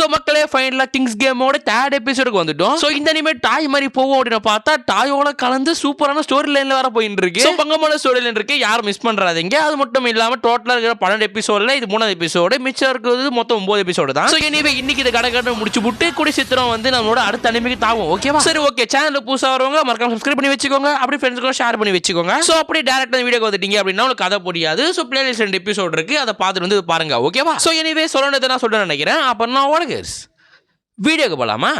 So மக்களே ஃபைனலா Kings கேமோட 3rd எபிசோடுக்கு வந்துட்டோம். சோ இந்த அனிமே டாய் மாதிரி போவோம் அப்படின்னு பார்த்தா டாயோட கலந்து சூப்பரான ஸ்டோரி லைன்ல வர போயிட்டு இருக்கு. சோ பங்கமான ஸ்டோரி லைன் இருக்கு, யாரும் மிஸ் பண்றாதீங்க. அது மட்டும் இல்லாம டோட்டலா இருக்கிற 12 எபிசோட்ல இது 3வது எபிசோடு, மிச்சம் இருக்கிறது மொத்தம் 9 எபிசோடு தான். சோ எனிவே இன்னைக்கு இது கடை முடிச்சு விட்டு கூடி சித்திரம் வந்து நம்மளோட அடுத்த அனிமேக்கு தாவும். ஓகேவா? சரி ஓகே, சேனல் புதுசா வரவங்க மறக்காம சப்ஸ்கிரைப் பண்ணி வச்சுக்கோங்க, அப்படி ஃப்ரெண்ட்ஸ்க்கு ஷேர் பண்ணி வச்சுக்கோங்க. சோ அப்படி டைரக்டா வீடியோக்கு வந்துட்டீங்க அப்படின்னா உங்களுக்கு கதை புரியாது. சோ பிளேலிஸ்ட் 2 எபிசோட் இருக்கு, அதை பார்த்துட்டு வந்து பாருங்க. ஓகேவா? சோ எனிவே சொல்லணும்னு நான் சொல்ல நினைக்கிறேன். அப்ப நான் ஓடுகர்ஸ் வீடியோக்கு போலாமா?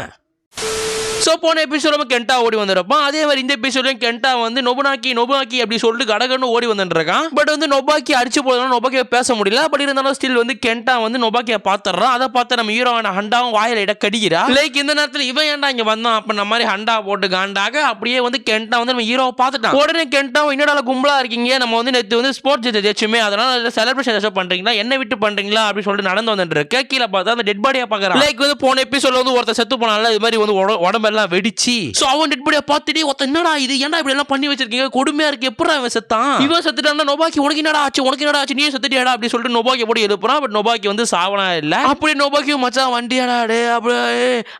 சோ போன எபிசோட் நம்ம கென்டா ஓடி வந்திருப்போம். அதே மாதிரி இந்த எபிசோட்லயும் கென்டா வந்து நொபுனாக்கி அப்படி சொல்லிட்டு கடகன்னு ஓடி வந்துருக்கான். பட் வந்து நொபாக்கி அடிச்சு போதும், நொபாக்கியை பேச முடியல. பட் இருந்தாலும் ஸ்டில் வந்து கென்டா வந்து நொபாக்கியை பாத்துறான். அதை பார்த்து நம்ம ஹீரோவான ஹண்டாவும் வாயில இட கடிக்கிறா. லைக் இந்த நேரத்தில் இவன் ஏன்டா இங்க வந்தான் அப்ப நம்ம மாதிரி ஹண்டா போட்டு காண்டாக அப்படியே வந்து கென்டா வந்து நம்ம ஹீரோவை பார்த்துட்டான். உடனே கென்டா என்னடா கும்பலா இருக்கீங்க, நம்ம வந்து நேற்று வந்து ஸ்போர்ட்ஸ் ஜெயிச்சுமே, அதனால செலிப்ரேஷன் ஏதாச்சும் பண்றீங்களா, என்ன விட்டு பண்றீங்களா அப்படி சொல்லிட்டு நடந்து வந்துட்டு இருக்க. கீழே பார்த்தா அந்த டெட் பாடியா பாக்குறான். லைக் வந்து போன எபிசோட்ல வந்து ஒருத்தர் செத்து போனால இது மாதிரி வந்து உடம்பெல்லாம் வெடிச்சு. சோ அவன் டெட் பாடியா பார்த்துட்டு ஒருத்தன் என்னடா இது, ஏன்டா இப்படி எல்லாம் பண்ணி வச்சிருக்கீங்க, கொடுமையா இருக்கு, எப்படா இவன் செத்தான், இவன் செத்துட்டான்னா நொபாக்கி உனக்கு என்னடா ஆச்சு நீ செத்துட்டியாடா அப்படி சொல்லிட்டு நொபாக்கி போட்டு எழுப்புறான். பட் நொபாக்கி வந்து சாவனா இல்ல. அப்படி நொபாக்கி மச்சான் வண்டியாடா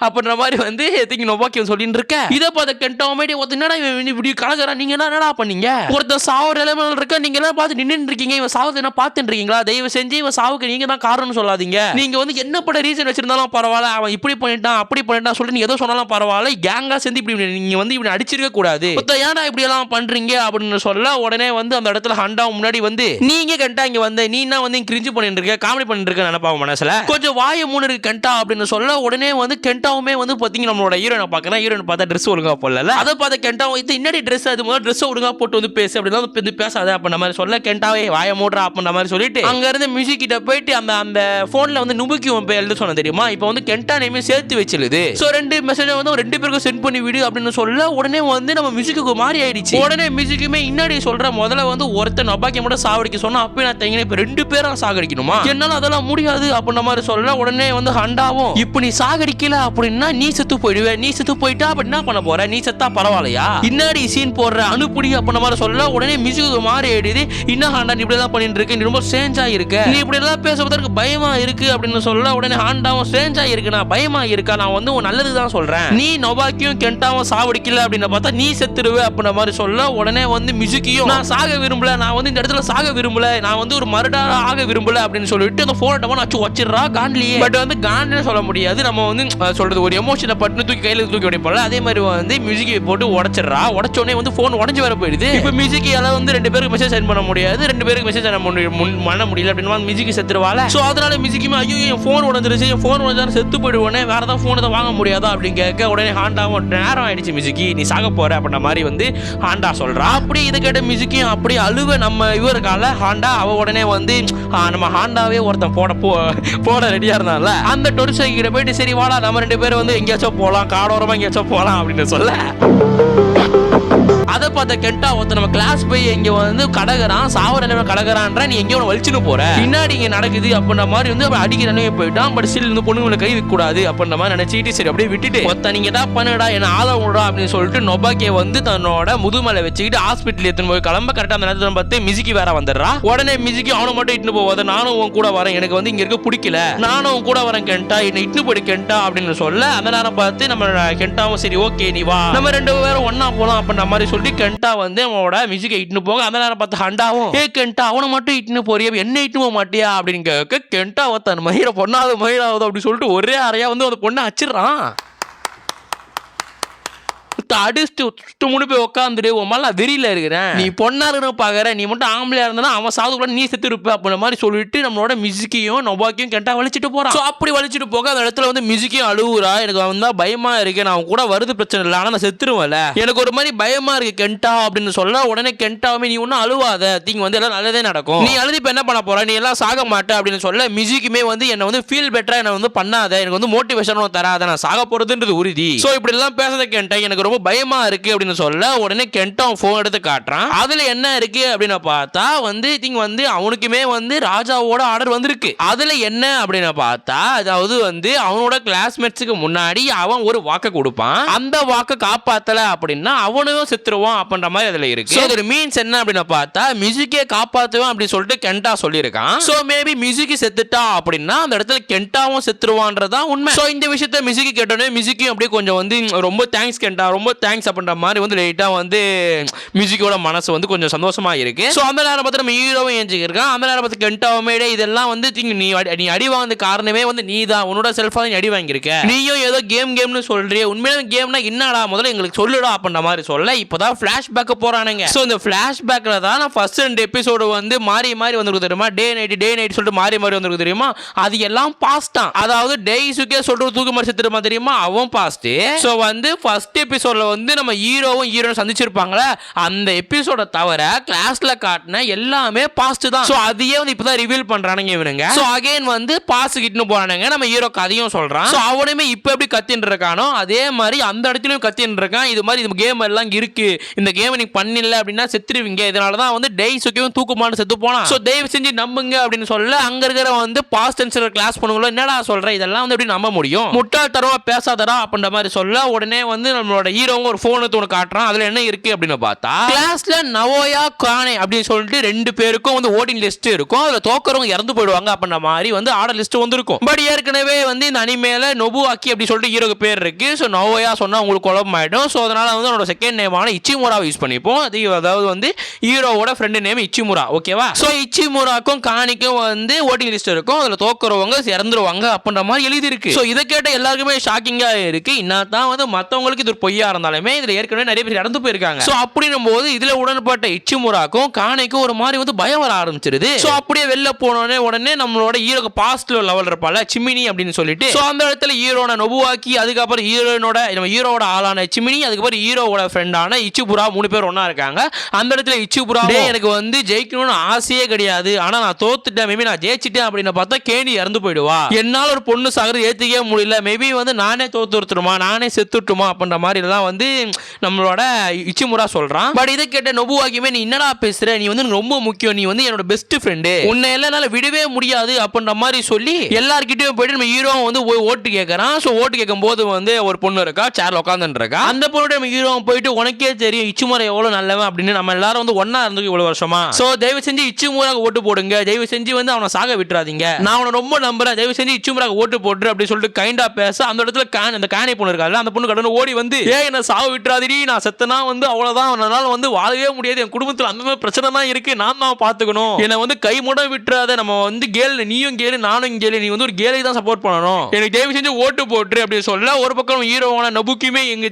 அப்படின்ற மாதிரி வந்து எதுக்கு நொபாக்கி சொல்லிட்டு இருக்க. இதை பார்த்த கென்டாமேடி ஒருத்தன் என்னடா இவன் இப்படி கலகறா, நீங்க என்னடா பண்ணீங்க, ஒருத்தன் சாவு நிலைமையில இருக்க, நீங்க எல்லாம் பார்த்து நின்று இருக்கீங்க, இவன் சாவுது என்ன பார்த்துட்டு இருக்கீங்களா, தயவு செஞ்சு இவன் சாவுக்கு நீங்க தான் காரணம்னு சொல்லாதீங்க. நீங்க வந்து என்ன பட ரீசன் வச்சிருந்தாலும் பரவாயில்ல, அவன் இப்படி பண்ணிட்டான் அப்படி பண்ணிட்டான் சொல்லிட்டு நீங்க ஏதோ சொன்னாலும் பரவாயில்ல, கேங்கா சேர்ந்து இப்படி நீங்க வந்து இப்படி அடிச்சிருக்க கூடாது, ஏன்டா இப்படி எல்லாம் பண்றீங்க அப்படின்னு சொல்ல. உடனே வந்து அந்த இடத்துல ஹண்டா முன்னாடி வந்து நீங்க கென்டா இங்க வந்து நீ என்ன வந்து கிரிஞ்சு பண்ணிட்டு இருக்க, காமெடி பண்ணிட்டு இருக்க நினைப்பா மனசுல, கொஞ்சம் வாய மூணு இருக்கு கென்டா அப்படின்னு சொல்ல. உடனே வந்து கென்டாவுமே வந்து பாத்தீங்க நம்மளோட ஹீரோனை பாக்குறேன். ஹீரோன் பார்த்தா ட்ரெஸ் ஒழுங்கா போடல, அதை பார்த்த கென்டா இது என்னடி ட்ரெஸ், அது முதல்ல ட்ரெஸ் ஒழுங்கா போட்டு வந்து பேசு அப்படின்னா வந்து பேசாத அப்படின்ற மாதிரி சொல்ல. கென்டாவே வாய மூடுறா அப்படின்ற மாதிரி சொல்லிட்டு அங்க இருந்து மியூசிக் கிட்ட போயிட்டு அந்த போன்ல வந்து நுபுக்கி எழுத சொன்ன தெரியுமா, இப்போ வந்து கென்டா நேமே சேர்த்து வச்சிருது. சோ 2 மெசேஜ் வந்து 2 பேருக்கும் சென்ட் பண்ணி விடு அப்படின்னு சொல்ல. உடனே வந்து நம்ம மியூசிக்கு மாறி ஆயிடுச்சு. உடனே மியூசிக்குமே இன்னாடி சொல்ற முதல்ல வந்து ஒருத்தர் நொபாக்கி மட்டும் சாவடிக்க சொன்னா, அப்ப நான் தங்கின இப்ப 2 பேரும் சாகடிக்கணுமா, என்னால அதெல்லாம் முடியாது அப்படின்ற மாதிரி சொல்ல. உடனே வந்து ஹண்டாவும் இப்ப நீ சாகடிக்கல அப்படின்னா நீ செத்து போயிடுவே, நீ செத்து போயிட்டா அப்ப என்ன பண்ண போற, நீ செத்தா பரவாயில்லையா, இன்னாடி சீன் போடுற அனுப்புடி அப்படின்ற மாதிரி சொல்ல. உடனே மியூசிக்கு மாறி ஆயிடுது. இன்னும் ஹண்டா நீ இப்படி எல்லாம் பண்ணிட்டு இருக்க, நீ ரொம்ப ஸ்ட்ரேஞ்சா இருக்க, நீ இப்படி எல்லாம் பேசுவதற்கு பயமா இருக்கு அப்படின்னு சொல்ல. உடனே ஹண்டாவும் ஸ்ட்ரேஞ்சா இருக்கு, நான் பயமா இருக்கா, நான் வந்து நல்லதுதான் சொல்றேன், நீ நொபாக்கியும் கென்டாவும் சாவடிக்கல அப்படின்னு பார்த்தா நீ செத்துருவே அப்படின்ற மாதிரி சொல்ல. உடனே வந்து மியூசிக்கையும் நான் சாக விரும்பல, நான் வந்து இந்த இடத்துல சாக விரும்பல, நான் வந்து ஒரு மர்டரா ஆக விரும்பல அப்படின்னு சொல்லிட்டு அந்த போன் டவன் அச்சு வச்சிரா காண்ட்லியே. பட் வந்து காண்ட்னு சொல்ல முடியாது, நம்ம வந்து சொல்றது ஒரு எமோஷனை பட்டு தூக்கி கையில தூக்கி உடைப்போம்ல, அதே மாதிரி வந்து மியூசிக்கை போட்டு உடைச்சிடறா. உடச்சோடனே வந்து போன் உடஞ்சு வர போயிடுது. இப்போ மியூசிக்கால வந்து 2 பேருக்கு மெசேஜ் சென்ட் பண்ண முடியாது, 2 பேருக்கு மெசேஜ் பண்ண முடியல அப்படின்னு மியூசிக் செத்துருவால. சோ அதனால மியூசிக்குமே ஐயோ என் போன் உடஞ்சிருச்சு, என் போன் உடஞ்சாலும் செத்து போயிடுவோனே, வேற ஏதாவது போனை தான் வாங்க முடியாதா அப்படின்னு கேட்க. உடனே ஹாண்டாவும் நேரம் ஆயிடுச்சு மியூசிக்கி, நீ சாக போற அப்படின்ற மாதிரி வந்து ஹாண்டா சொல்றா. அப்படி இதை கேட்ட மியூசிக்கையும் அப்படி அழுவ நம்ம இவருக்கால ஹாண்டா. அவ உடனே வந்து நம்ம ஹாண்டாவே ஒருத்தன் போட ரெடியா இருந்தால அந்த டொரிசை கிட்ட போயிட்டு சரி வாடா நம்ம 2 பேரும் வந்து எங்கேயாச்சும் போகலாம், காடோரமா எங்கேயாச்சும் போகலாம் அப்படின்னு சொல்ல. அதை பார்த்த கென்டா ஒருத்த நம்ம கிளாஸ் போய் இங்க வந்து கடகறான், சாவர நிலைமை கடகறான்ற, நீ எங்கேயோ வலிச்சுன்னு போற, பின்னாடி இங்க நடக்குது அப்படின்ற மாதிரி வந்து அடிக்கிற நிலைமை போயிட்டான். பட் ஸ்டில் இந்த பொண்ணுங்களை கை வைக்க கூடாது அப்படின்ற மாதிரி நினைச்சிட்டு சரி அப்படியே விட்டுட்டு ஒருத்த நீங்க ஏதாவது பண்ணுடா என்ன ஆள விடுறா அப்படின்னு சொல்லிட்டு நொபாக்கியை வந்து தன்னோட முதுமலை வச்சுக்கிட்டு ஹாஸ்பிட்டல் எடுத்துன்னு போய் கிளம்ப. கரெக்டா அந்த நேரத்தில் பார்த்து மியூசிக்கு வேற வந்துடுறா. உடனே மியூசிக்கு அவனை மட்டும் இட்டுன்னு போவாத, நானும் உன் கூட வரேன், எனக்கு வந்து இங்க இருக்க பிடிக்கல, நானும் உன் கூட வரேன் கென்டா, என்ன இட்டுன்னு போயிடு கென்டா அப்படின்னு சொல்ல. அந்த நேரம் பார்த்து நம்ம கென்டாவும் சரி ஓகே நீ வா நம்ம 2 பேரும் ஒன்னா போலாம் அப்படின்ற மாதிரி சொல்லி கென்டா வந்து அவனோட மியூசிக்கை இட்டுன்னு போக. அந்த நேரம் பார்த்து ஹண்டாவும் கென்டா அவனை மட்டும் இட்டுன்னு போறியா, என்ன இட்டுன்னு போக மாட்டியா அப்படின்னு கேட்க. கென்டா ஒருத்தன் மயிரை மயிராவது அப்படி சொல்லிட்டு ஒரே அறையா வந்து அந்த பொண்ணை அச்சிடறான். அடிச்சுட்டு முடி போய் உட்காந்துட்டு உன் மேல வெறியில இருக்கிறேன், நீ பொண்ணா இருக்கிற பாக்குற, நீ மட்டும் ஆம்பளையா இருந்தா அவன் சாதுக்குள்ள நீ செத்து இருப்ப அப்படின்ற மாதிரி சொல்லிட்டு நம்மளோட மியூசிக்கையும் நொபாக்கியும் கென்டா வலிச்சுட்டு போறான். அப்படி வலிச்சுட்டு போக அந்த இடத்துல வந்து மியூசிக்கையும் அழுவுறா. எனக்கு அவன் தான் பயமா இருக்கு, நான் கூட வருது பிரச்சனை இல்லை, ஆனா நான் செத்துருவேன்ல, எனக்கு ஒரு மாதிரி பயமா இருக்கு கென்டா அப்படின்னு சொல்ல. உடனே கென்டாவுமே நீ ஒன்னும் அழுவாத, திங்க வந்து எல்லாம் நல்லதே நடக்கும், நீ அழுது இப்ப என்ன பண்ண போற, நீ எல்லாம் சாக மாட்டே அப்படின்னு சொல்ல. மியூசிக்குமே வந்து என்ன வந்து ஃபீல் பெட்டரா என்ன வந்து பண்ணாத, எனக்கு வந்து மோட்டிவேஷனும் தராத, நான் சாக போறதுன்றது உறுதி. சோ இப்படி எல்லாம் பேசாத கென்டா, எனக்கு ரொம்ப பயமா இருக்கு அப்படின்னு சொல்ல உடனே கென்டா போன் எடுத்து காட்டுறான். அதுல என்ன இருக்கு அப்படின்னு பார்த்தா வந்து வந்து அவனுக்குமே வந்து ராஜாவோட ஆர்டர் வந்திருக்கு. அதுல என்ன அப்படின்னு பார்த்தா அதாவது வந்து அவனோட கிளாஸ்மேட்ஸுக்கு முன்னாடி அவன் ஒரு வாக்க கொடுப்பான். அந்த வாக்க காப்பாத்தல அப்படின்னா அவனும் செத்துருவான் அப்படின்ற மாதிரி அதுல இருக்கு. ஒரு மீன்ஸ் என்ன அப்படின்னு பார்த்தா மியூசிக்கே காப்பாத்துவான் அப்படின்னு சொல்லிட்டு கென்டா சொல்லியிருக்கான். சோ மேபி மியூசிக் செத்துட்டா அப்படின்னா அந்த இடத்துல கென்டாவும் செத்துருவான்றதான் உண்மை. சோ இந்த விஷயத்தை மியூசிக் கேட்டோன்னே மியூசிக்கும் அப்படியே கொஞ்சம் வந்து ரொம்ப தேங்க்ஸ் கென்டா, ரொம்ப தேங்க்ஸ் அப்படின்ற மாதிரி வந்து லைட்டா வந்து மியூசிக்கோட மனசு வந்து கொஞ்சம் சந்தோஷமா இருக்கு. சோ அந்த நேரம் பார்த்து நம்ம ஹீரோவும் ஏஞ்சிருக்கான். அந்த நேரம் பார்த்து கென்டாவுமே இதெல்லாம் வந்து நீ அடி வாங்க காரணமே வந்து நீ தான், உன்னோட செல்ஃபா நீ அடி வாங்கியிருக்க, நீயும் ஏதோ கேம்னு சொல்றிய, உண்மையிலே கேம்னா என்னடா முதல்ல எங்களுக்கு சொல்லுடா அப்படின்ற மாதிரி சொல்ல இப்பதான் பிளாஷ்பேக் போறானுங்க. சோ இந்த பிளாஷ்பேக்ல தான் நான் ஃபர்ஸ்ட் 2 எபிசோடு வந்து மாறி வந்திருக்கு தெரியுமா, டே நைட் சொல்லிட்டு மாறி வந்திருக்கு தெரியுமா, அது எல்லாம் பாஸ்ட் தான். அதாவது டேய்ஸுக்கே சொல்றது தூக்கு மாதிரி செத்துருமா தெரியுமா, அவன் பாஸ்ட். சோ வந்து ஃபர்ஸ்ட் எபிசோட்ல வந்து நம்ம ஹீரோவும் சந்திச்சிருப்பாங்களே அந்த எபிசோட தவிர கிளாஸ்ல காட்டின எல்லாமே பாஸ்ட் தான். சோ அதையே வந்து இப்பதான் ரிவீல் பண்றானுங்க இவனுங்க. சோ அகைன் வந்து பாஸ் கிட்னு போறானுங்க. நம்ம ஹீரோ கதையும் சொல்றான். சோ அவனுமே இப்ப எப்படி கத்தின்னு இருக்கானோ அதே மாதிரி அந்த இடத்துலயும் கத்தின்னு இருக்கான். இது மாதிரி இந்த கேம் எல்லாம் இருக்கு, இந்த கேம் நீங்க பண்ணல அப்படின்னா செத்துருவீங்க, இதனாலதான் வந்து டேய்ஸுக்கும் தூக்குமான்னு செத்து போனான். சோ தயவு செஞ்சு நம்புங்க அப்படின்னு சொல்ல அங்க இருக்கிற வந்து பாஸ்ட் டென்ஸ்ல கிளாஸ் பண்ணுங்களோ என்னடா சொல்ற, இதெல்லாம் வந்து எப்படி நம்ப முடியும், முட்டாள்தனமா பேசாதடா அப்படின்ற மாதிரி சொல்ல உடனே வந்து நம்மளோட ஹீரோவும் ஒரு போன் எடுத்து ஒன்று காட்டுறான். அதுல என்ன இருக்கு அப்படின்னு பார்த்தா கிளாஸ்ல நவோயா கானே அப்படின்னு சொல்லிட்டு 2 பேருக்கும் வந்து ஓட்டிங் லிஸ்ட் இருக்கும். அதுல தோக்கறவங்க இறந்து போயிடுவாங்க அப்படின்ற மாதிரி வந்து ஆர்டர் லிஸ்ட் வந்திருக்கும். பட் ஏற்கனவே வந்து இந்த அனிமேல நொபுஆக்கி அப்படி சொல்லிட்டு ஹீரோக்கு பேர் இருக்கு. ஸோ நவோயா சொன்னா உங்களுக்கு குழப்பம் ஆயிடும். ஸோ அதனால வந்து அவனோட செகண்ட் நேமான இச்சிமுராவை யூஸ் பண்ணிப்போம். அதாவது வந்து ஹீரோவோட ஃப்ரெண்டு நேம் இச்சிமுரா, ஓகேவா. ஸோ இச்சிமுராக்கும் கானிக்கும் வந்து ஓட்டிங் லிஸ்ட் இருக்கும். அதுல தோக்கறவங்க இறந்துருவாங்க அப்படின்ற மாதிரி எழுதி இருக்கு. ஸோ இதை கேட்ட எல்லாருக்குமே ஷாக்கிங்கா இருக்கு. இன்னதான் வந்து மற்றவங்களுக்கு இது ஒரு பொய்யா இருந்தாலுமே இதுல ஏற்கனவே நிறைய பேர் இறந்து போயிருக்காங்க. ஸோ அப்படின்னும் போது இதுல உடன்பட்ட இச்சிமுராக்கும் கானிக்கும் ஒரு மாதிரி வந்து பயம் வர ஆரம்பிச்சிருது. ஸோ அப்படியே வெளில போனோடனே உடனே நம்மளோட ஹீரோக்கு பாஸ்ட்ல லெவல் இருப்பால சிமினி அப்படின்னு சொல்லிட்டு ஸோ அந்த இடத்துல ஹீரோன நொபுஆக்கி, அதுக்கப்புறம் ஹீரோட ஆளான சிமினி, அதுக்கப்புறம் ஹீரோவோட ஃப்ரெண்டான இச்சிபுரா 3 பேர் ஒன்னா இருக்காங்க. அந்த இடத்துல இச்சிபுரா எனக்கு வந்து ஜெயிக்கணும்னு ஆசையே கிடையாது, ஆனா நான் தோத்துட்டேன், மேபி நான் ஜெயிச்சிட்டேன் அப்படின்னு பார்த்தா கேணி இறந்து போயிடுவா, என்னால ஒரு பொண்ணு சாகிறது ஏத்துக்கவே முடியல, மேபி வந்து நானே தோத்துட்டுமா, நானே செத்துட்டுமா அப்படின்ற மாதிரி எல்லாம் வந்து நம்மளோட இச்சிமுரா சொல்றான். பட் இதை கேட்ட நொபுஆக்கியுமே நீ என்னடா பேசுற, நீ வந்து ரொம்ப முக்கியம், நீ வந்து என்னோட பெஸ்ட் ஃப்ரெண்டு, உன்னை என்னால விடவே முடியாது அப்படின்ற மாதிரி சொல்லி எல்லார்கிட்டயும் போயிட்டு நம்ம ஹீரோ வந்து ஓட்டு கேட்கறான். ஸோ ஓட்டு கேட்கும் போது வந்து ஒரு பொண்ணு இருக்கா, சேர்ல உட்காந்துட்டு இருக்கா. அந்த பொண்ணு நம்ம ஹீரோ போயிட்டு உனக்கே தெரியும் இச்சிமுரா எவ்வளவு நல்லவன் அப்படின்னு, நம்ம எல்லாரும் வந்து ஒன்னா இருந்து இவ்வளவு வருஷமா, சோ தயவு செஞ்சு இச்சிமுராக்கு ஓட்டு போடுங்க, தயவு செஞ்சு வந்து அவனை சாக விட்டுறாதீங்க, நான் அவனை ரொம்ப நம்புறேன், தயவு செஞ்சு இச்சிமுராக்கு ஓட்டு போட்டு அப்படின்னு சொல்லிட்டு கைண்டா பேச அந்த இடத்துல அந்த காணி பொண்ணு இருக்காது, அந்த பொண்ணு கடந்து ஓடி வந்து என்ன சாக விட்டுறாதீ, நான் செத்தனா வந்து அவ்வளவுதான், அவனால வந்து வாழவே முடியாது, என் குடும்பத்தில் அந்த மாதிரி பிரச்சனை தான் இருக்கு, நான் தான் பாத்துக்கணும், என்னை வந்து கை மூட விட்டுறாத, நம்ம வந்து கேள், நீயும் கேளு நானும் கேளு, நீ வந்து ஒரு கேலை தான் சப்போர்ட் பண்ணணும், எனக்கு தயவு செஞ்சு ஓட்டு போட்டு அப்படின்னு சொல்ல ஒரு பக்கம் ஹீரோவான நபுக்குமே எங்க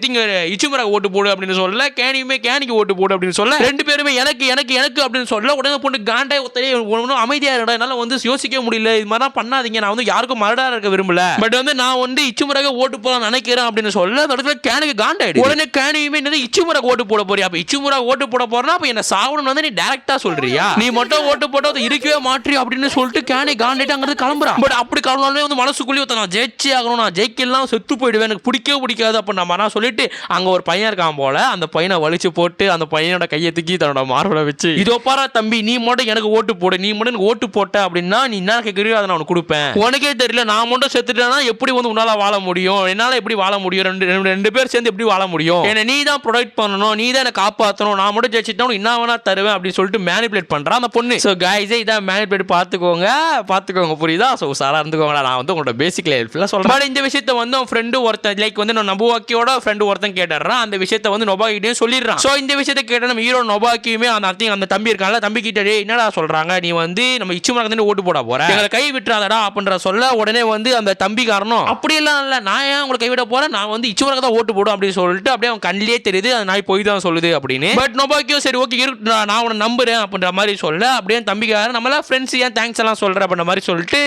இச்சிமுராக்கு ஓட்டு போடு அப்படின்னு சொல்ல கேனியுமே கேனிக்கு ஓட்டு போடு அப்படின்னு சொல்ல 2 பேருமே எனக்கு எனக்கு எனக்கு அப்படின்னு சொல்ல உடனே பொண்ணு காண்டாய் ஒத்தரே ஒன்றும் அமைதியா இருக்கா, என்னால வந்து யோசிக்க முடியல, இது மாதிரிலாம் பண்ணாதீங்க, நான் வந்து யாருக்கும் மரடா இருக்க விரும்பல, பட் வந்து நான் வந்து இச்சிமுராக்கு ஓட்டு போட நினைக்கிறேன் அப்படின்னு சொல்ல இடத்துல கேனுக்கு காண்டாயிடு. உடனே கேனியுமே என்னது இச்சிமுராக்கு ஓட்டு போட போறியா, அப்ப இச்சிமுரா ஓட்டு போட போறனா அப்ப என்ன சாவணும் வந்து நீ டைரக்டா சொல்றியா, நீ மட்டும் ஓட்டு போட்டா இருக்கவே மாற்றியா அப்படின்னு சொல்லிட்டு கேனி காண்டாயிட்டு அங்க கிளம்புறான். பட் அப்படி கிளம்பினாலுமே வந்து மனசுக்குள்ளேயே நான் ஜெயிச்சே ஆகணும், நான் ஜெயிக்கலாம் செத்து போயிடுவேன், எனக்கு பிடிக்கவே பிடிக்காது அப்படின்னு நான் சொல்லிட்டு அங்க ஒரு பையன் இருக்கான் போல, அந்த பையனை வலிச்சு போட்டு அந்த பையனோட கையை தூக்கி தன்னோட மார்பல வச்சு இதோ பாரா தம்பி, நீ மட்டும் எனக்கு ஓட்டு போடு, நீ மட்டும் எனக்கு ஓட்டு போட்ட அப்படின்னா நீ என்ன கேட்கறியோ அதை நான் உனக்கு கொடுப்பேன், உனக்கே தெரியல நான் மட்டும் செத்துட்டேன்னா எப்படி வந்து உன்னால வாழ முடியும், என்னால எப்படி வாழ முடியும், ரெண்டு பேர் சேர்ந்து எப்படி வாழ முடியும், என்ன நீ தான் ப்ரொடெக்ட் பண்ணணும், நீ தான் என்ன காப்பாற்றணும், நான் மட்டும் ஜெயிச்சிட்டா என்ன வேணா தருவேன் அப்படின்னு சொல்லிட்டு மேனிபுலேட் பண்றான் அந்த பொண்ணு. ஸோ கைஸ் இதான் மேனிபுலேட் பார்த்துக்கோங்க புரியுதா, ஸோ சாரா இருந்துக்கோங்களா, நான் வந்து உங்களோட பேசிக் லைஃப்ல சொல்றேன். இந்த விஷயத்தை வந்து அவன் ஃப்ரெண்டு ஒருத்தன் லைக் வந்து நபுஆக்கியோட ஃப்ரெண்டு ஒருத்தன் கேட்டுறான், அந்த விஷயத்தை வந்து நொபாக்கிட்டையும் சொல்லிடுறான். ஸோ இந்த விஷயத்தை கேட்ட நம்ம ஹீரோ நொபாக்கியுமே அந்த தம்பி இருக்கான்ல, தம்பி கிட்ட என்னடா சொல்றாங்க, நீ வந்து நம்ம இச்சிமுராக்கு தான் ஓட்டு போட போற, எங்களை கை விட்டுறாதடா அப்படின்ற சொல்ல உடனே வந்து அந்த தம்பிக்காரனும் அப்படியெல்லாம் இல்லை, நான் ஏன் உங்களை கைவிட போறேன், நான் வந்து இச்சிமுராக்கு தான் ஓட்டு போடும் அப்படின்னு சொல்லிட்டு அப்படியே அவன் கண்ணிலே தெரியுது அந்த நாய் போய் தான் சொல்லுது அப்படின்னு. பட் நொபாக்கியும் சரி ஓகே நான் உன்னை நம்புறேன் அப்படின்ற மாதிரி சொல்ல அப்படியே தம்பிக்காரன் நம்மள ஃப்ரெண்ட்ஸ் ஏன் தேங்க்ஸ் எல்லாம் சொல்ற அப்படின்ற மாதிரி சொல்லிட்டு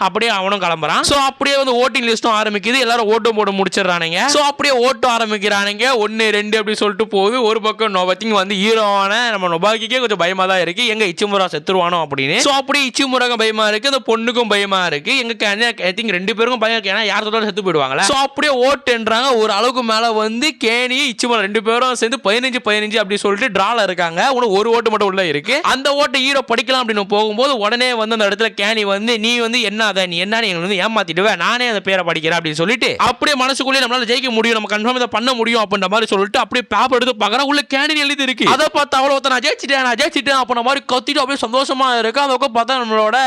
அப்படியே அவனும் கிளம்புறான். ஸோ அப்படியே வந்து ஓட்டிங் லிஸ்ட்டும் ஆரம்பிக்குது, எல்லாரும் ஓட்டு போட முடிச்சிடறானுங்க. ஸோ அப்படியே ஓட்டு ஆரம்பிக்கிறானுங்க, 1 2 அப்படி சொல்லிட்டு போகுது. ஒரு பக்கம் நொபாக்கிங் வந்து ஹீரோவான நம்ம நொபாக்கிக்கே கொஞ்சம் பயமா தான் இருக்கு, எங்க இச்சிமுரா செத்துருவானோ அப்படின்னு. ஸோ அப்படியே இச்சிமுராக்கும் பயமா இருக்கு, அந்த பொண்ணுக்கும் பயமா இருக்கு, எங்க ஐ திங்க் 2 பேருக்கும் பயம் இருக்கு, ஏன்னா யார் தொட்டாலும் செத்து போயிடுவாங்களா. ஸோ அப்படியே ஓட்டுன்றாங்க, ஒரு அளவுக்கு மேல வந்து வந்து கேணி இச்சிமோரா 2 பேரும் சேர்ந்து 15-15 அப்படி சொல்லிட்டு டிரால இருக்காங்க. உனக்கு ஒரு ஓட்டு மட்டும் உள்ள இருக்கு. அந்த ஓட்டை ஹீரோ படிக்கலாம் அப்படின்னு போகும்போது உடனே வந்து அந்த இடத்துல கேணி வந்து நீ வந்து என்னத நீ என்ன நீ வந்து ஏமாத்திடுவேன், நானே அந்த பேரை படிக்கிறேன் அப்படின்னு சொல்லிட்டு அப்படியே மனசுக்குள்ளே நம்மளால ஜெயிக்க முடியும், நம்ம கன்ஃபார்ம் இதை பண்ண முடியும் அப்படின்ற மாதிரி சொல்லிட்டு அப்படியே பேப்பர் எடுத்து பார்க்கறேன். உள்ள கேணி எழுதி இருக்கு. அதை பார்த்து அவ்வளோ நான் ஜெயிச்சிட்டேன் அப்படின்ற மாதிரி கத்திட்டு அப்படியே சந்தோஷமா இருக்கு. அதை பார்த்தா நம்மளோட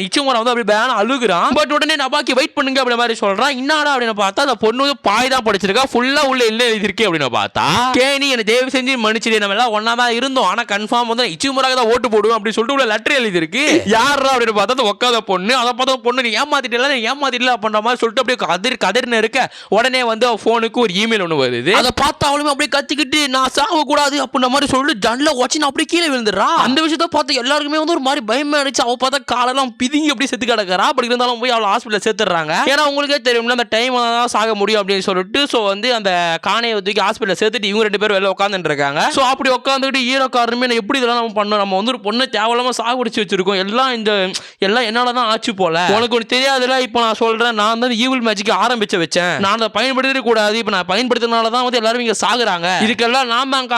இச்சிமோரா வந்து அப்படியே பேன அழுகுறான். பட் உடனே நபாக்கி வெயிட் பண்ணுங்க அப்படி மாதிரி சொல்றான். என்னடா அப்படின்னு பார்த்தா அந்த பொண்ணு பாய் தான் படிச்சிருக்கா, ஃபுல்லா உள்ள இல்ல எழுதி இருக்கு அப்படின்னு பார்த்தா கேணி என்ன தயவு செஞ்சு மன்னிச்சிடு, நம்ம எல்லாம் ஒண்ணா தான் இருந்தோம், ஆனா கன்ஃபார்ம் வந்து இச்சிமோராக்கு தான் ஓட்டு போடுவோம் அப்படின்னு சொல்லிட்டு உள்ள லெட்டர் எழுதி இருக்கு. யாரா அப்படின்னு பார்த்தா உட்காத பொண்ணு. அதை பார்த்தா பொண்ணு நீ ஏமாத்திட்டல அப்படின்ற மாதிரி சொல்லிட்டு அப்படியே கதர்னு இருக்க. உடனே வந்து போனுக்கு ஒரு இமெயில் ஒன்று வருது. அதை பார்த்து அவளுமே அப்படியே கத்திக்கிட்டு நான் சாக கூடாது அப்படின்ற மாதிரி சொல்லிட்டு ஜன்னல வச்சு நான் அப்படியே கீழே விழுந்துடுறா. அந்த விஷயத்த பார்த்து எல்லாருக்குமே வந்து ஒரு மாதிரி பயமா அடிச்சு அவ பார்த்தா காலெல்லாம் பிதுங்கி அப்படியே செத்து கிடக்கிறா. அப்படி இருந்தாலும் போய் அவளை ஹாஸ்பிட்டல் சேர்த்துறாங்க. ஏன்னா உங்களுக்கே தெரியும்ல அந்த டைம் தான் சாக முடியும் அப்படின்னு சொல்லிட்டு ஸோ வந்து அந்த காணையை தூக்கி ஹாஸ்பிட்டல் சேர்த்துட்டு இவங்க 2 பேரும் வெளில உட்காந்துட்டு இருக்காங்க. ஸோ அப்படி உட்காந்துட்டு ஹீரோக்காரருமே எப்படி இதெல்லாம் நம்ம பண்ணோம், நம்ம வந்து ஒரு பொண்ணை தேவையில்லாம சாகுடிச்சு வச்சிருக்கோம், எல்லாம் என்னால தான் ஆச்சு போல, உனக்கு ஒன்று தெரியாதுல, இப்போ நான் சொல்றேன், நான் தான் ஈவில் மேஜிக் ஆரம்பிச்சு வச்சேன், நான் அதை பயன்படுத்த கூடாது, இப்போ நான் பயன்படுத்தினால தான் வந்து எல்லாரும் இங்க சாகுறாங்க, இதுக்கெல்லாம் நான் தான்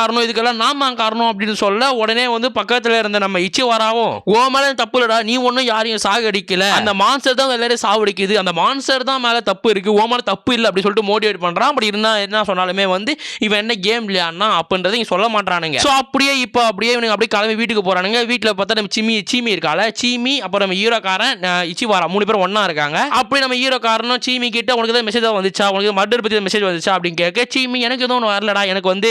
காரணம் அப்படின்னு சொல்ல உடனே வந்து பக்கத்துல இருந்த நம்ம இச்சிவாராவும் ஓ மேல தப்பு இல்லடா, நீ ஒன்னும் யாரையும் சாகடிக்கல, அந்த மான்ஸ்டர் தான் எல்லாரும் சாவடிக்குது, அந்த மான்ஸ்டர் தான் மேல தப்பு இருக்கு, ஓ மேல தப்பு இல்லை அப்படி சொல்லிட்டு மோட்டிவேட் பண்றான். அப்படி இருந்தா என்ன சொன்னாலுமே வந்து இவன் என்ன கேம் இல்லையான்னா அப்படின்றத இங்க சொல்ல மாட்டானுங்க. ஸோ அப்படியே இப்போ அப்படியே இவனுங்க அப்படியே கிளம்பி வீட்டுக்கு போறானுங்க. வீட்டில் பார்த்தா நம்ம சீமி இருக்கால, சீமி அப்புறம் நம்ம ஹீரோக்காரன் இச்சிவாரா 3 பேரும் ஒண்ணா இருக்காங்க. அப்படி நம்ம ஹீரோக்காரனும் சீமி கிட்ட உனக்கு ஏதாவது மெசேஜ் வந்துச்சா, உனக்கு மர்டர் பத்தி மெசேஜ் வந்துச்சா அப்படின்னு கேட்க சீமி எனக்கு எதுவும் ஒன்று வரலடா, எனக்கு வந்து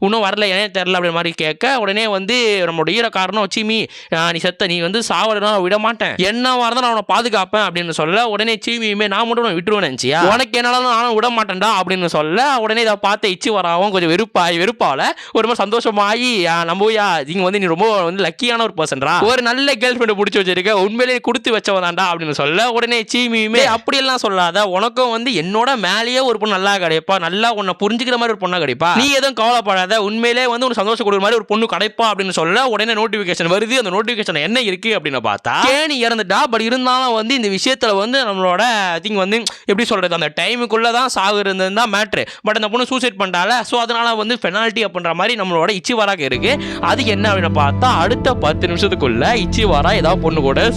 இன்னும் வரல, ஏன் தெரியல அப்படி மாதிரி கேட்க உடனே வந்து நம்மளோட ஹீரோக்காரனும் சீமி நீ செத்த, நீ வந்து சாவடனா விட மாட்டேன், என்ன வரதான் நான் அவனை பாதுகாப்பேன் அப்படின்னு சொல்ல உடனே சீமியுமே நான் மட்டும் விட்டுருவேன் நினைச்சியா, உனக்கு என்னாலும் நானும் விட மாட்டேன்டா அப்படின்னு சொல்ல உடனே இதை பார்த்து இச்சிவாராவும் கொஞ்சம் வெறுப்பால ஒரு மாதிரி சந்தோஷமாயி நம்புயா நீங்க வந்து நீ ரொம்ப வந்து லக்கியான ஒரு பர்சன்டா, ஒரு நல்ல கேர்ள் ஃப்ரெண்ட் பிடிச்சி வச்சிருக்க, உண்மையிலேயே கொடுத்து வச்சவதான்டா அப்படின்னு சொல்ல உடனே சீமியுமே அப்படியெல்லாம் சொல்லாத, உனக்கும் வந்து என்னோட மேலேயே ஒரு பொண்ணு நல்லா கிடைப்பா, நல்லா உன்னை புரிஞ்சுக்கிற மாதிரி ஒரு பொண்ணா கிடைப்பா, நீ எதுவும் கவலைப்படாத, உண்மையிலே வந்து ஒரு சந்தோஷம் கொடுக்குற மாதிரி ஒரு பொண்ணு கிடைப்பா அப்படின்னு சொல்ல உடனே நோட்டிபிகேஷன் வருது. அந்த நோட்டிபிகேஷன் என்ன இருக்கு அப்படின்னு பார்த்தா கேணி இறந்துட்டா. பட் இருந்தாலும் வந்து இந்த விஷயத்துல வந்து நம்மளோட திங் வந்து எப்படி சொல்றது, அந்த டைமுக்குள்ள தான் சாகு இருந்தது தான் மேட்ரு. பட் அந்த பொண்ணு சூசைட் பண்ணிட்டால, ஸோ அதனால வந்து பெனால்ட்டி அப்படின்ற மாதிரி நம்மளோட இச்சிவாராக்கு இருக்கு. அது என்ன அப்படின்னு பார்த்தா அடுத்த 10 நிமிஷத்துக்குள்ள இச்சிவாரா ஏதாவது பொண்ணு கூட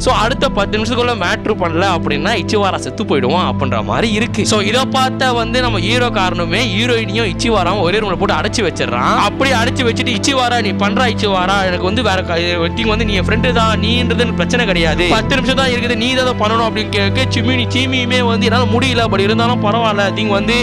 ஸோ அடுத்த 10 நிமிஷத்துக்குள்ள மேட்ரு பண்ணல அப்படின்னா இச்சிவாரா செத்து போயிடுவான் அப்படின்ற மாதிரி இருக்கு. ஸோ இதை பார்த்த வந்து நம்ம ஹீரோ காரணமே ஹீரோயினியும் இச்சிவாராவும் ஒரே ரூம்ல போட்டு அடைச்சு வச்சிடறான். அப்படி அடைச்சு வச்சுட்டு இச்சிவாரா நீ பண்ற இச்சிவாரா, எனக்கு வந்து வேற வந்து நீ ஃப்ரெண்டு தான், நீன்றது பிரச்சனை கிடையாது, 10 நிமிஷம் தான் இருக்குது, நீ தான் பண்ணணும் அப்படின்னு கேட்க சீமியுமே வந்து என்னால் முடியல, பட் இருந்தாலும் பரவாயில்ல, நீங்க வந்து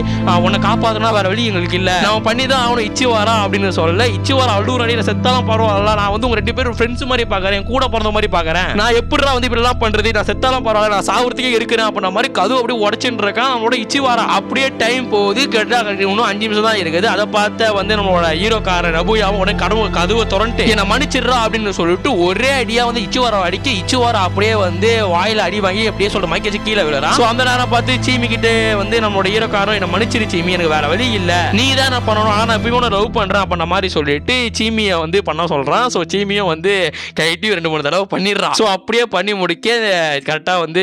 உன்னை காப்பாத்தனா வேற வழி எங்களுக்கு இல்லை, நான் பண்ணி தான் அவனை இச்சிவாரா அப்படின்னு சொல்ல இச்சிவாரா அழுகுறாடி, நான் செத்தாலும் பரவாயில்ல, நான் வந்து உங்க 2 பேரும் ஃப்ரெண்ட்ஸ் மாதிரி பாக்குறேன், கூட பிறந்த மாதிரி பாக்குறேன், நான் எப்படி வந்து இப்படிலாம் பண்றது, நான் செத்தாலும் பரவாயில்ல, நான் சாகுறதுக்கே இருக்கிறேன் அப்படின்ற மாதிரி கதவு அப்படியே உடச்சுட்டு இருக்கான். நம்மளோட இச்சிவாரா அப்படியே டைம் போகுது, கேட்டா இன்னும் 5 நிமிஷம் தான் இருக்குது. அதை பார்த்த வந்து நம்மளோட ஹீரோக்காரன் நபுயாவும் உடனே கதவை திறந்துட்டு என்ன மன்னிச்சிடுறா அப்படின்னு சொல்லிட்டு ஒரே அடியா வந்து இச்சிவாரா அடிக்க இச்சிவாரா அப்படியே வந்து வாயில அடி வாங்கி அப்படியே சொல்ற மைக்கேஜ் கீழே விழுறான். ஸோ அந்த நேரம் பார்த்து சீமி கிட்ட வந்து நம்மளோட ஹீரோக்காரன் என்ன மன்னிச்சிரு சீமி, எனக்கு வேற வழி இல்ல, நீ தான் நான் பண்ணணும், ஆனா எப்பயும் லவ் பண்றேன் அப்படின்ற மாதிரி சொல்லிட்டு சீமியை வந்து பண்ண சொல்றான். ஸோ சீமியும் வந்து கைட்டி 2-3 தடவை பண்ணிடுறான். ஸோ அப்படியே பண்ணி முடிக்க கரெக்டா வந்து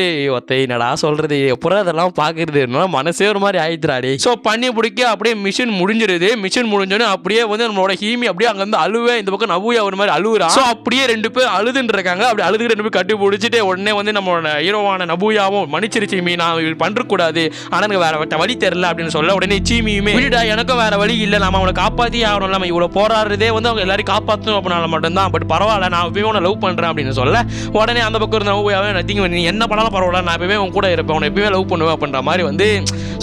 என்னடா சொல்றது, எப்பறம் அதெல்லாம் பாக்குறது மனசே ஒரு மாதிரி ஆயிடுறாடி. ஸோ பண்ணி முடிக்க அப்படியே மிஷின் முடிஞ்சிருது. மிஷின் முடிஞ்சோன்னு அப்படியே வந்து நம்மளோட ஹீமி அப்படியே அங்க இருந்து அழுவே, இந்த பக்கம் நபுயா ஒரு மாதிரி அழுகுறான். ஸோ அப்படியே 2 பேர் அழுதுன்னு இருக்காங்க. அப்படி அழுதுக்கு 2 பேர் கட்டி பிடிச்சிட்டு உடனே வந்து நம்மளோட ஹீரோவான நபுயாவும் மன்னிச்சிரு சீமி, நான் இது பண்ற கூடாது, ஆனா எனக்கு வேற வழி தெரியல அப்படின்னு சொல்ல உடனே சீமியுமே விடுடா, எனக்கும் வேற வழி இல்லை, நம்ம அவனை காப்பாத்தி ஆகணும், நம்ம இவ்வளவு போராடுறதே வந்து அவங்க எல்லாரும் காப்பாற்றணும் அப்படின்னால மட்டும்தான், பட் பரவாயில்ல, நான் எப்பயுமே உன்னை லவ் பண்றேன் அப்படின்னு சொல்ல உடனே அந்த பக்கம் இருந்த நீ என்ன பண்ணாலும் பரவாயில்ல, நான் எப்பவுமே உன் கூட இருப்பேன், உன்னை எப்பவுமே லவ் பண்ணுவேன் அப்படின்ற மாதிரி வந்து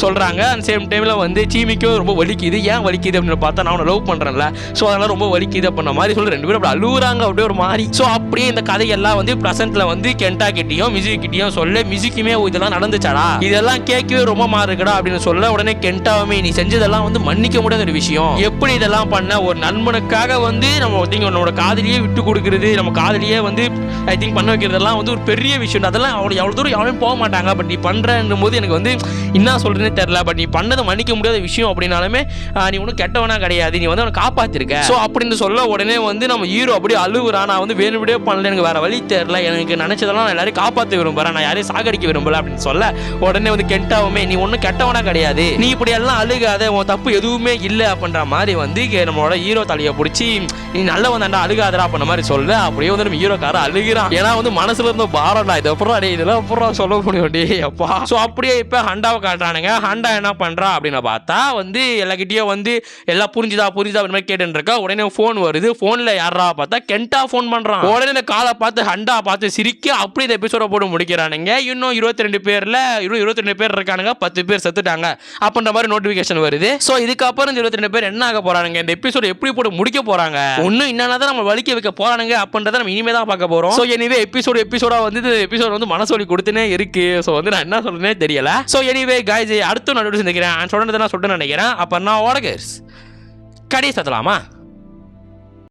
சொல்றாங்க. அந்த சேம் டைம்ல வந்து சீமிக்கும் ரொம்ப வலிக்குது. ஏன் வலிக்குது அப்படின்னு பார்த்தா நான் அவனை லவ் பண்றேன்ல, ஸோ அதனால ரொம்ப வலிக்குது அப்படின்ற மாதிரி சொல்லி 2 பேரும் அப்படி அழுகுறாங்க அப்படியே ஒரு மாதிரி. ஸோ அப்படியே இந்த கதையெல்லாம் வந்து பிரசன்ட்ல வந்து கென்டா கிட்டையும் மியூசிக் கிட்டையும் சொல்ல, மியூசிக்குமே இதெல்லாம் நடந்துச்சாடா, இதெல்லாம் கேட்கவே ரொம்ப மாதிரி இருக்குடா அப்படின்னு சொல்ல உடனே கென்டாவுமே நீ செஞ்சதெல்லாம் வந்து மன்னிக்க முடியாத ஒரு விஷயம், எப்படி இதெல்லாம் பண்ண, ஒரு நண்பனுக்காக வந்து நம்மளோட காதலியே விட்டு கொடுக்கறது, நம்ம காதலியே வந்து ஐ திங்க் பண்ண வைக்கிறதெல்லாம் வந்து ஒரு பெரிய விஷயம், அதெல்லாம் அவ்வளோ தூரம் யாரும் போக மாட்டாங்க, பட் நீ பண்றன்னும் போது எனக்கு வந்து என்ன சொல்றது மன்னிக்கிறதுன்னு தெரியல, பட் நீ பண்ணது மன்னிக்க முடியாத விஷயம் அப்படின்னாலுமே நீ ஒன்றும் கெட்டவனா கிடையாது, நீ வந்து அவனை காப்பாத்திருக்க. ஸோ அப்படின்னு சொல்ல உடனே வந்து நம்ம ஹீரோ அப்படியே அழுகுறான். நான் வந்து வேணும்னே பண்ணல, எனக்கு வேற வழி தெரியல, எனக்கு நினைச்சதெல்லாம் நான் எல்லாரையும் காப்பாற்ற விரும்புறேன், நான் யாரையும் சாகடிக்க விரும்பல அப்படின்னு சொல்ல உடனே வந்து கென்டாவுமே நீ ஒன்றும் கெட்டவனா கிடையாது, நீ இப்படி எல்லாம் அழுகாத, உன் தப்பு எதுவுமே இல்லை அப்படின்ற மாதிரி வந்து நம்மளோட ஹீரோ தலையை பிடிச்சி நீ நல்லவன் தாண்டா அழுகாதரா அப்படின்ற மாதிரி சொல்ல அப்படியே வந்து நம்ம ஹீரோக்கார அழுகிறான். ஏன்னா வந்து மனசுல இருந்த பாரம்டா இது, அப்புறம் அடே இதெல்லாம் அப்புறம் சொல்ல முடியும் டே அப்பா. ஸோ அப்படியே இப்போ ஹண்டாவை காட்டுறானுங்க. ஹண்டா என்ன பண்றா அப்படின்னு பார்த்தா வந்து எல்லாக்கிட்டையும் வந்து எல்லாம் புரிஞ்சுதா அப்படி மாதிரி கேட்டுன்னு இருக்கா. உடனே ஃபோன் வருது. ஃபோன்ல யாரா பார்த்தா கென்டா ஃபோன் பண்றான். உடனே இந்த காலை பார்த்து ஹண்டா பார்த்து சிரிக்க அப்படியே இந்த எபிசோட போட்டு முடிக்கிறானுங்க. இன்னும் 22 பேர்ல 22 பேர் இருக்கானுங்க, 10 பேர் செத்துட்டாங்க அப்படின்ற மாதிரி நோட்டிபிகேஷன் வருது. ஸோ இதுக்கப்புறம் இந்த 22 பேர் என்ன ஆக போறானுங்க, இந்த எபிசோட எப்படி போட்டு முடிக்க போறாங்க, இன்னும் என்னன்னா நம்ம வலிக்க வைக்க போறானுங்க அப்படின்றத நம்ம இனிமே தான் பார்க்க போறோம். ஸோ எனிவே எபிசோடா வந்து எபிசோட் வந்து மனசொலி கொடுத்துனே இருக்கு. ஸோ வந்து நான் என்ன சொல்றேனே தெரியல. ஸோ எனிவே கைஸ் அடுத்த நடுவில் சந்திக்கிறேன். சொல்றதுன்னா சொல்லிட்டு நினைக்கிறேன். அப்ப நான் கடையை சத்தலாமா?